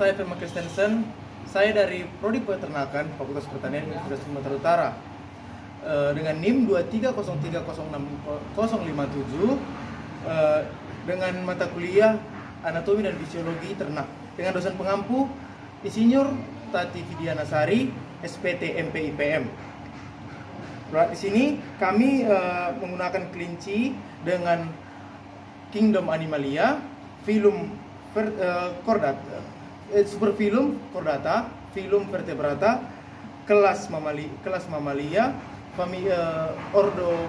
saya Firman Kristensen. Saya dari Prodi Peternakan Fakultas Pertanian Universitas Sumatera Utara. Dengan NIM 2303057 dengan mata kuliah Anatomi dan Fisiologi Ternak dengan dosen pengampu Insinyur Tati Fidianasari, SPT MPIPM. Di sini kami menggunakan kelinci dengan Kingdom Animalia, filum chordata, superfilum chordata, filum vertebrata, kelas mamalia, ordo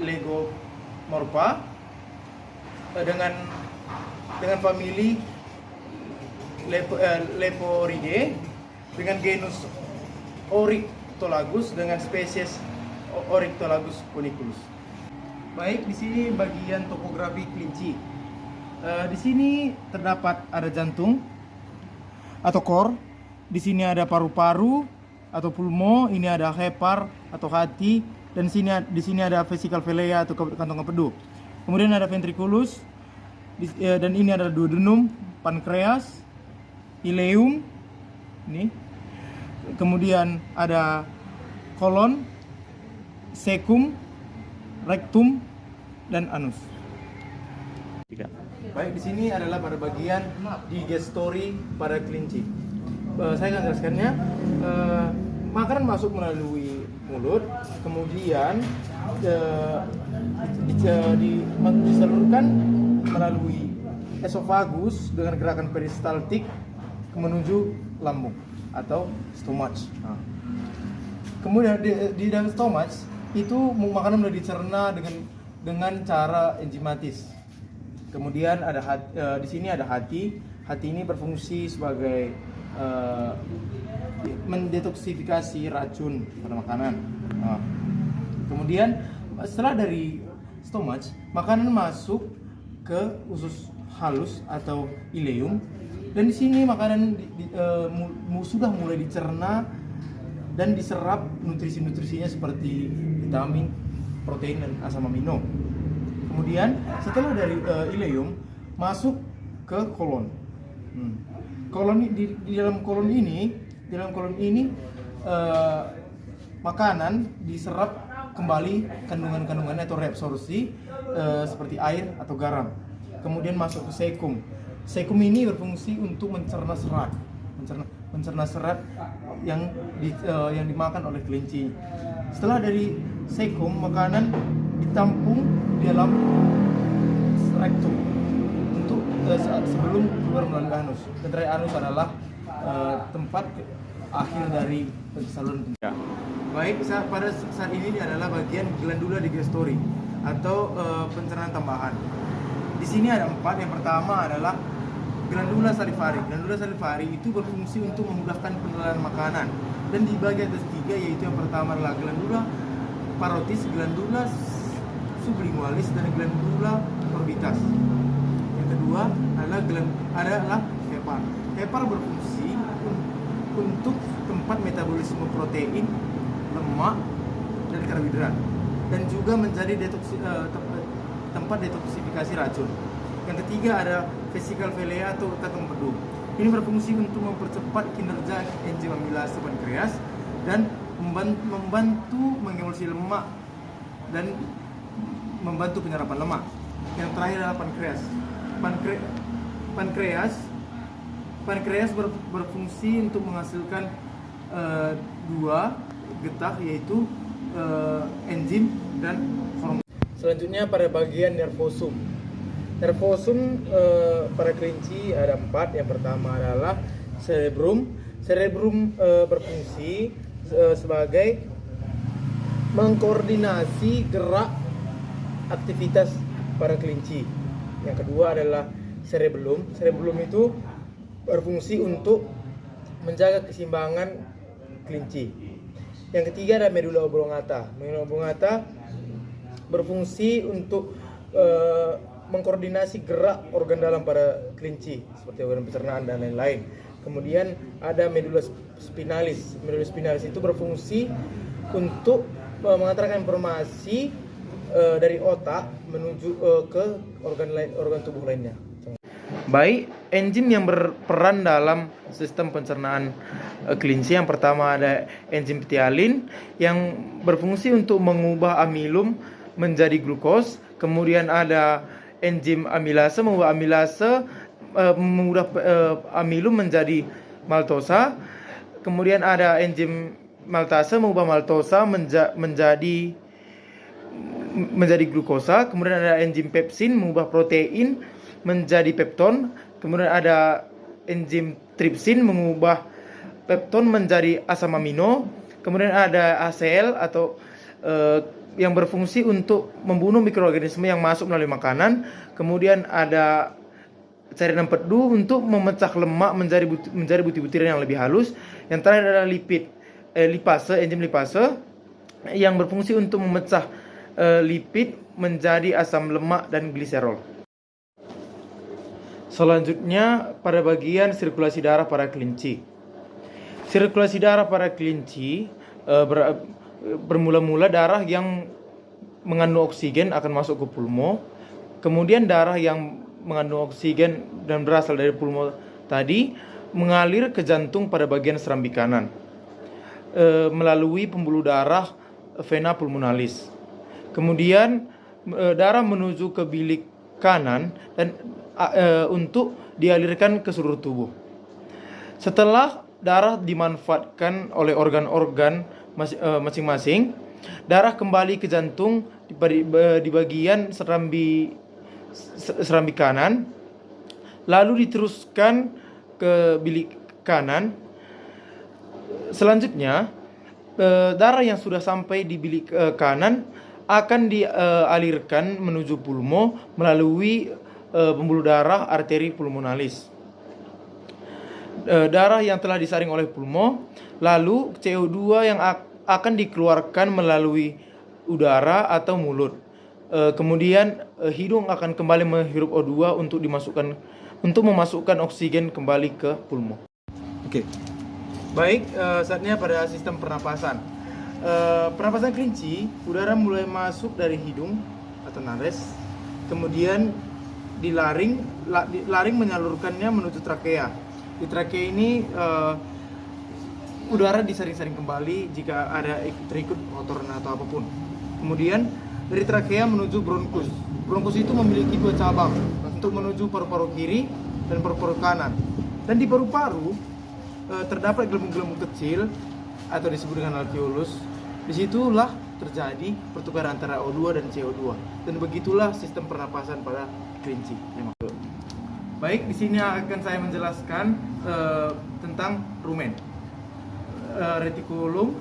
Legomorpha, dengan famili Leporidae, dengan genus Oryctolagus, dengan spesies Oryctolagus cuniculus. Baik, di sini bagian topografi kelinci. Di sini terdapat ada jantung atau core. Di sini ada paru-paru atau pulmo. Ini ada hepar atau hati. Dan di sini ada vesical velea atau kantong empedu. Kemudian ada ventriculus. Dan ini ada duodenum, pankreas, ileum. Ini. Kemudian ada kolon, cecum, rectum, dan anus. Baik, di sini adalah pada bagian digestori pada kelinci. Saya akan jelaskannya. Makanan masuk melalui mulut, kemudian disalurkan melalui esofagus dengan gerakan peristaltik menuju lambung atau stomach. Kemudian di dalam stomach itu makanan mulai dicerna dengan cara enzimatis. Kemudian di sini ada hati. Hati ini berfungsi sebagai mendetoksifikasi racun pada makanan. Kemudian setelah dari stomach, makanan masuk ke usus halus atau ileum, dan di sini makanan sudah mulai dicerna dan diserap nutrisi-nutrisinya seperti vitamin, protein, dan asam amino. Kemudian setelah dari ileum masuk ke kolon. Di dalam kolon ini makanan diserap kembali kandungan-kandungannya atau reabsorpsi seperti air atau garam. Kemudian masuk ke cecum. Cecum ini berfungsi untuk mencerna serat yang dimakan oleh kelinci. Setelah dari cecum, makanan ditampung di dalam rectum untuk sebelum keluar melalui anus. Dan dari anus adalah tempat akhir dari saluran pencernaan. Baik, pada saat ini adalah bagian glandula digestori atau pencernaan tambahan. Di sini ada 4. Yang pertama adalah glandula salivari. Glandula salivari itu berfungsi untuk memudahkan penelan makanan. Dan di bagian ketiga, yaitu yang pertama adalah glandula parotis, glandula sublingualis, dan glandula orbitas. Yang kedua adalah hepar. Hepar berfungsi untuk tempat metabolisme protein, lemak, dan karbohidrat, dan juga menjadi tempat detoksifikasi racun. Yang ketiga ada vesical velea atau kantong empedu. Ini berfungsi untuk mempercepat kinerja enzim amilase pankreas dan membantu mengemulsi lemak dan membantu penyerapan lemak. Yang terakhir adalah pankreas. Pankreas berfungsi untuk menghasilkan dua getah, yaitu enzim dan hormon. Selanjutnya pada bagian nervosum. Nervosum pada kelinci ada 4. Yang pertama adalah cerebrum. Cerebrum berfungsi sebagai mengkoordinasi gerak aktivitas para kelinci. Yang kedua adalah cerebellum. Cerebellum itu berfungsi untuk menjaga keseimbangan kelinci. Yang ketiga ada medulla oblongata. Medulla oblongata berfungsi untuk mengkoordinasi gerak organ dalam pada kelinci seperti organ pencernaan dan lain-lain. Kemudian ada medulla spinalis. Medulla spinalis itu berfungsi untuk mengantarkan informasi dari otak menuju ke organ tubuh lainnya. Baik, enzim yang berperan dalam sistem pencernaan kelinci. Yang pertama ada enzim ptialin yang berfungsi untuk mengubah amilum menjadi glukos. Kemudian ada enzim amilase mengubah amilum menjadi maltosa. Kemudian ada enzim maltase mengubah maltosa menjadi glukosa. Kemudian ada enzim pepsin mengubah protein menjadi pepton. Kemudian ada enzim tripsin mengubah pepton menjadi asam amino. Kemudian ada ACL atau yang berfungsi untuk membunuh mikroorganisme yang masuk melalui makanan. Kemudian ada cairan empedu untuk memecah lemak menjadi butir-butiran yang lebih halus. Yang terakhir adalah enzim lipase yang berfungsi untuk memecah lipid menjadi asam lemak dan gliserol. Selanjutnya pada bagian sirkulasi darah pada kelinci. Sirkulasi darah pada kelinci bermula-mula darah yang mengandung oksigen akan masuk ke pulmo. Kemudian darah yang mengandung oksigen dan berasal dari pulmo tadi mengalir ke jantung pada bagian serambi kanan melalui pembuluh darah vena pulmonalis. Kemudian darah menuju ke bilik kanan dan untuk dialirkan ke seluruh tubuh. Setelah darah dimanfaatkan oleh organ-organ masing-masing, darah kembali ke jantung di bagian serambi kanan, lalu diteruskan ke bilik kanan. Selanjutnya darah yang sudah sampai di bilik kanan akan dialirkan menuju pulmo melalui pembuluh darah arteri pulmonalis. Darah yang telah disaring oleh pulmo, lalu CO2 yang akan dikeluarkan melalui udara atau mulut. Kemudian hidung akan kembali menghirup O2 untuk memasukkan oksigen kembali ke pulmo. Oke. Baik, saatnya pada sistem pernapasan. Pernapasan kelinci, udara mulai masuk dari hidung atau nares, kemudian laring menyalurkannya menuju trakea. Di trakea ini udara disaring-saring kembali jika ada terikut kotoran atau apapun. Kemudian dari trakea menuju bronkus. Bronkus itu memiliki 2 cabang untuk menuju paru-paru kiri dan paru-paru kanan. Dan di paru-paru terdapat gelembung-gelembung kecil atau disebut dengan alveolus. Disitulah terjadi pertukaran antara O2 dan CO2. Dan begitulah sistem pernapasan pada kelinci. Baik, di sini akan saya menjelaskan tentang rumen, retikulum,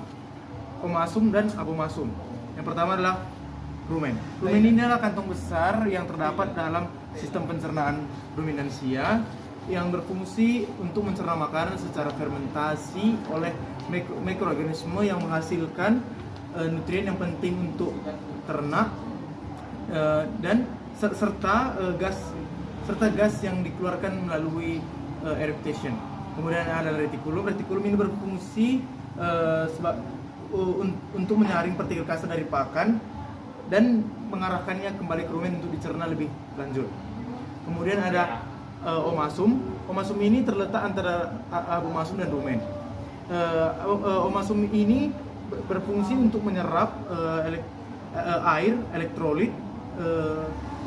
omasum, dan abomasum. Yang pertama adalah rumen. Rumen ini adalah kantong besar yang terdapat dalam sistem pencernaan ruminansia yang berfungsi untuk mencerna makanan secara fermentasi oleh mikroorganisme yang menghasilkan nutrien yang penting untuk ternak dan serta gas yang dikeluarkan melalui eructation. Kemudian ada retikulum. Retikulum ini berfungsi untuk menyaring partikel kasar dari pakan dan mengarahkannya kembali ke rumen untuk dicerna lebih lanjut. Kemudian ada omasum. Omasum ini terletak antara abomasum dan rumen. Omasum ini berfungsi untuk menyerap air, elektrolit,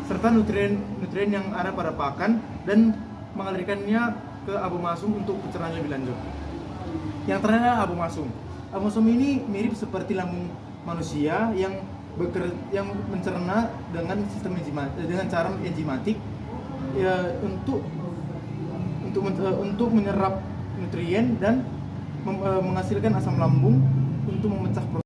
serta nutrien yang ada pada pakan dan mengalirkannya ke abomasum untuk pencernaan lebih lanjut. Yang terakhir adalah abomasum. Abomasum ini mirip seperti lambung manusia yang mencerna dengan dengan cara enzimatik untuk menyerap nutrien dan menghasilkan asam lambung untuk memecah protein.